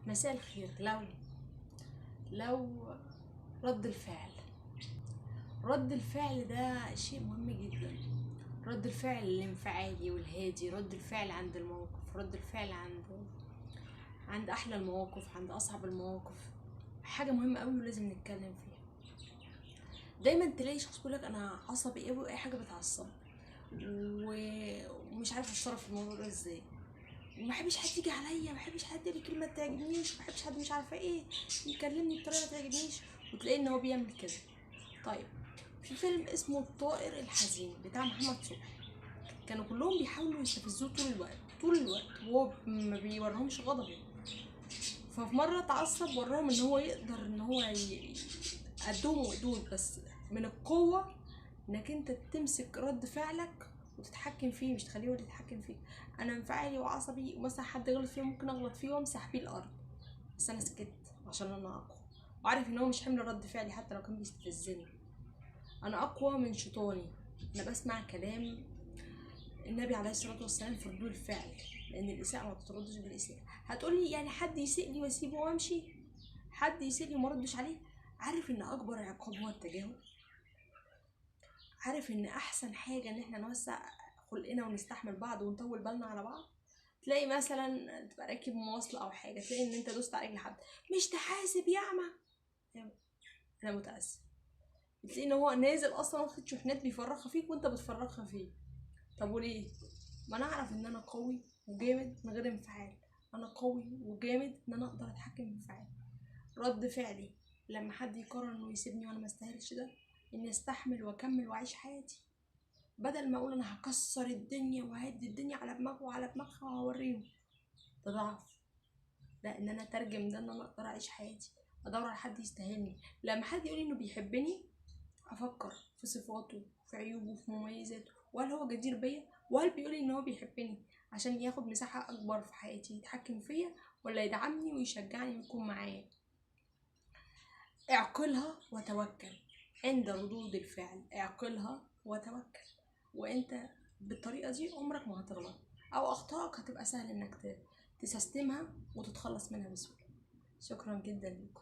مساء الخير. لو رد الفعل ده شيء مهم جدا. رد الفعل الانفعالي والهادي، رد الفعل عند الموقف، رد الفعل عند احلى المواقف، عند اصعب المواقف، حاجه مهمه قوي ولازم نتكلم فيها. دايما تلاقي شخص بيقولك انا عصبي قوي، اي حاجه بتعصب ومش عارف اتصرف في الموضوع ده ازاي، وما بحبش حد يجي عليا، ما بحبش حد يقول كلمه ما تعجبنيش، ما بحبش حد مش عارفه ايه يكلمني بطريقه ما تعجبنيش، وتلاقي ان هو بيعمل كده. طيب، في فيلم اسمه الطائر الحزين بتاع محمد صبحي، كانوا كلهم بيحاولوا يستفزوه طول الوقت وهو ما بيورهمش غضبه. ففي مره اتعصب وراهم ان هو يقدر ان هو قدهم وقدود، بس من القوه انك انت تمسك رد فعلك وتتحكم فيه، مش تخليه هو اللي يتحكم فيك. انا انفعالي وعصبي ومثلا حد غلط فيه ممكن اغلط فيه وامسح بيه الارض، بس انا سكت عشان انا اقوى، وعارف ان هو مش حمل رد فعلي حتى لو كان بيستفزني. انا اقوى من شيطاني. انا بسمع كلام النبي عليه الصلاه والسلام في ردود الفعل، لان الاساءه ما بتردش بالاساءه. هتقولي يعني حد يسيء لي واسيبه وامشي؟ حد يسيء لي وما ردش عليه؟ عارف ان اكبر عقاب هو التجاهل؟ عارف ان احسن حاجه ان احنا نوسع خلقنا ونستحمل بعض ونطول بالنا على بعض؟ تلاقي مثلا تبقى راكب مواصله او حاجه، تلاقي ان انت دوست على رجل حد، مش تحاسب يا اعمى، انا متاسف. تلاقي ان هو نازل اصلا واخد شحنات بيفرخها فيك وانت بتفرخها فيه. طب وليه؟ ما انا اعرف ان انا قوي وجامد من غير انفعال. انا قوي وجامد ان انا اقدر اتحكم في انفعالي. رد فعلي لما حد يقرر انه يسيبني وانا ما استاهلش ده، اني استحمل واكمل واعيش حياتي، بدل ما اقول انا هكسر الدنيا وهدي الدنيا على دماغه وعلى دماغها وهوريهم. ده ضعف. لا، ان انا اترجم ده ان انا اقدر اعيش حياتي، ادور على حد يستاهلني. لما حد يقول انه بيحبني، افكر في صفاته، في عيوبه، في مميزاته، وهل هو جدير بيا، وهل بيقولي ان هو بيحبني عشان ياخد مساحة اكبر في حياتي يتحكم فيا، ولا يدعمني ويشجعني ويكون معايا. اعقلها وتوكل. عند ردود الفعل اعقلها وتوكل، وانت بالطريقة دي عمرك ما هتغلط، او اخطائك هتبقى سهل انك تسيستمها وتتخلص منها بسهولة. شكرا جدا لكم.